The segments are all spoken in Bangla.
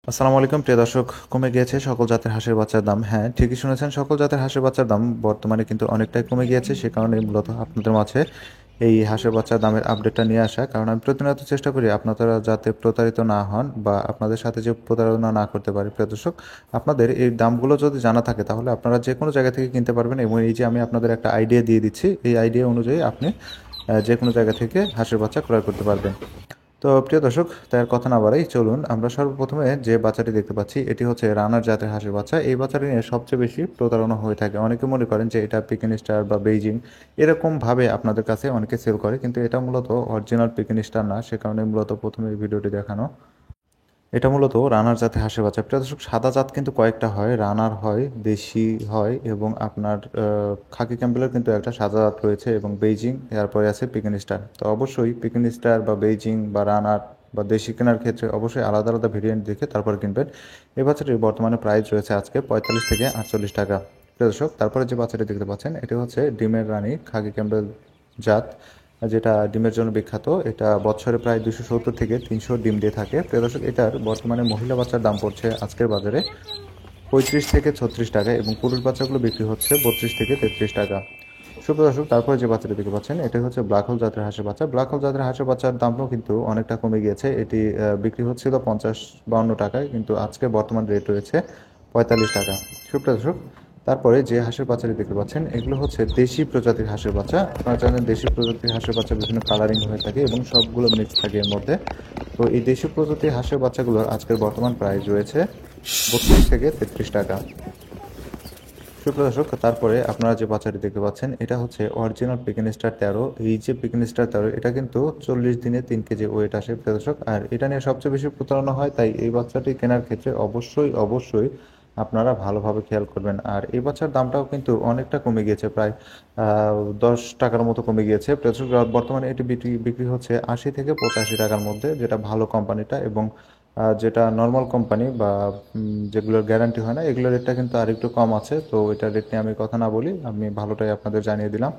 আসসালামু আলাইকুম প্রিয় দর্শক। কমে গিয়েছে সকল জাতের হাঁসের বাচ্চার দাম। হ্যাঁ, ঠিকই শুনেছেন, সকল জাতের হাঁসের বাচ্চার দাম বর্তমানে কিন্তু অনেকটাই কমে গিয়েছে। সে কারণেই মূলত আপনাদের মাঝে এই হাঁসের বাচ্চার দামের আপডেটটা নিয়ে আসা। কারণ আমি প্রতিনিয়ত চেষ্টা করি আপনারা যাতে প্রতারিত না হন বা আপনাদের সাথে যে প্রতারণা না করতে পারে। প্রিয় দর্শক, আপনাদের এই দামগুলো যদি জানা থাকে তাহলে আপনারা যে কোনো জায়গা থেকে কিনতে পারবেন, এবং এই যে আমি আপনাদের একটা আইডিয়া দিয়ে দিচ্ছি, এই আইডিয়া অনুযায়ী আপনি যে কোনো জায়গা থেকে হাঁসের বাচ্চা ক্রয় করতে পারবেন। তো প্রিয় দর্শক, তাই আর কথা না বাড়াই, চলুন আমরা সর্বপ্রথমে যে বাচ্চাটি দেখতে পাচ্ছি এটি হচ্ছে রানার জাতের হাঁসের বাচ্চা। এই বাচ্চাটি নিয়ে সবচেয়ে বেশি প্রতারণা হয়ে থাকে। অনেকে মনে করেন যে এটা পিকিন স্টার বা বেইজিং এরকমভাবে আপনাদের কাছে অনেকে সেল করে, কিন্তু এটা মূলত অরিজিনাল পিকিন স্টার না। সে কারণে মূলত প্রথমে এই ভিডিওটি দেখানো। এটা মূলত রানার জাতের হাঁসের বাচ্চা। প্রিয় দর্শক, সাদা জাত কিন্তু কয়েকটা হয়, রানার হয়, দেশি হয়, এবং আপনার খাকি ক্যাম্বেলের কিন্তু একটা সাদা জাত রয়েছে, এবং বেইজিং, এরপরে আছে পিকিন স্টার। তো অবশ্যই পিকিন স্টার বা বেইজিং বা রানার বা দেশি কেনার ক্ষেত্রে অবশ্যই আলাদা আলাদা ভেরিয়েন্ট দেখে তারপর কিনবেন। এই বাচ্চাটির বর্তমানে প্রাইস রয়েছে আজকে 45 থেকে 48 টাকা। প্রিয় দর্শক, তারপরে যে বাচ্চাটি দেখতে পাচ্ছেন এটি হচ্ছে ডিমের রানী খাকি ক্যাম্বেল জাত, যেটা ডিমের জন্য বিখ্যাত। এটা বছরে প্রায় 270 থেকে 300 ডিম দিয়ে থাকে। প্রিয় দর্শক, এটার বর্তমানে মহিলা বাচ্চার দাম পড়ছে আজকের বাজারে 35 থেকে 36 টাকা, এবং পুরুষ বাচ্চাগুলো বিক্রি হচ্ছে 32 থেকে 33 টাকা। সুপ্রিয় দর্শক, তারপরে যে বাচ্চাটি দেখতে পাচ্ছেন এটা হচ্ছে ব্ল্যাক হোল জাতের হাঁসের বাচ্চা। ব্ল্যাক হোল জাতের হাঁসের বাচ্চার দামও কিন্তু অনেকটা কমে গিয়েছে। এটি বিক্রি হচ্ছিল 50-52 টাকায়, কিন্তু আজকে বর্তমান রেট রয়েছে 45 টাকা। সুপ্রিয় দর্শক, তারপরে যে হাঁসের বাচ্চাটি দেখতে পাচ্ছেন এগুলো হচ্ছে দেশি প্রজাতির হাঁসের বাচ্চা। আপনারা জানেন দেশি প্রজাতির হাঁসের বাচ্চা বিভিন্ন কালারিং হয়ে থাকে এবং সবগুলো মিক্স থাকে এর মধ্যে। তো এই দেশি প্রজাতির হাঁসের বাচ্চাগুলোর আজকের বর্তমান প্রাইস রয়েছে 32 থেকে 33 টাকা। সুপ্রিয় দর্শক, তারপরে আপনারা যে বাচ্চাটি দেখতে পাচ্ছেন এটা হচ্ছে অরিজিনাল পিকিন স্টার 13। এই যে পিকিন স্টার 13, এটা কিন্তু 40 দিনে 3 কেজি ওয়েট আসে। প্রিয় দর্শক, আর এটা নিয়ে সবচেয়ে বেশি প্রতারণা হয়, তাই এই বাচ্চাটি কেনার ক্ষেত্রে অবশ্যই অবশ্যই আপনারা ভালোভাবে খেয়াল করবেন। আর এই বাচ্চার দামটাও কিন্তু অনেকটা কমে গিয়েছে, প্রায় 10 টাকার মতো কমে গিয়েছে। প্রিয় দর্শক, বর্তমানে এটি বিক্রি বিক্রি হচ্ছে 80 থেকে 85 টাকার মধ্যে, যেটা ভালো কোম্পানিটা, এবং যেটা নর্মাল কোম্পানি বা যেগুলোর গ্যারান্টি হয় না এগুলোর রেটটা কিন্তু আরেকটু কম আছে। তো ওইটার রেট নিয়ে আমি কথা না বলি, আমি ভালোটাই আপনাদের জানিয়ে দিলাম।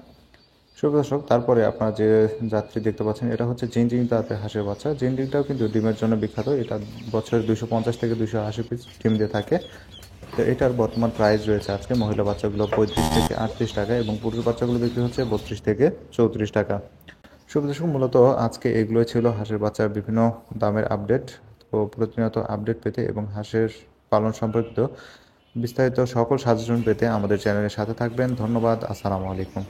শুভ দর্শক, তারপরে আপনারা যে যাত্রী দেখতে পাচ্ছেন এটা হচ্ছে জিনজিং জাতের হাঁসের বাচ্চা। জিনজিংটাও কিন্তু ডিমের জন্য বিখ্যাত। এটা বছরে 250 থেকে 280 পিস ডিম দিয়ে থাকে। তো এটার বর্তমান প্রাইস রয়েছে আজকে মহিলা বাচ্চাগুলো 35 থেকে 38 টাকা, এবং পুরুষ বাচ্চাগুলো বিক্রি হচ্ছে 32 থেকে 34 টাকা। শুভ দর্শক, মূলত আজকে এগুলোই ছিল হাঁসের বাচ্চার বিভিন্ন দামের আপডেট। তো প্রতিনিয়ত আপডেট পেতে এবং হাঁসের পালন সম্পর্কিত বিস্তারিত সকল সাজেশন পেতে আমাদের চ্যানেলের সাথে থাকবেন। ধন্যবাদ। আসসালামু আলাইকুম।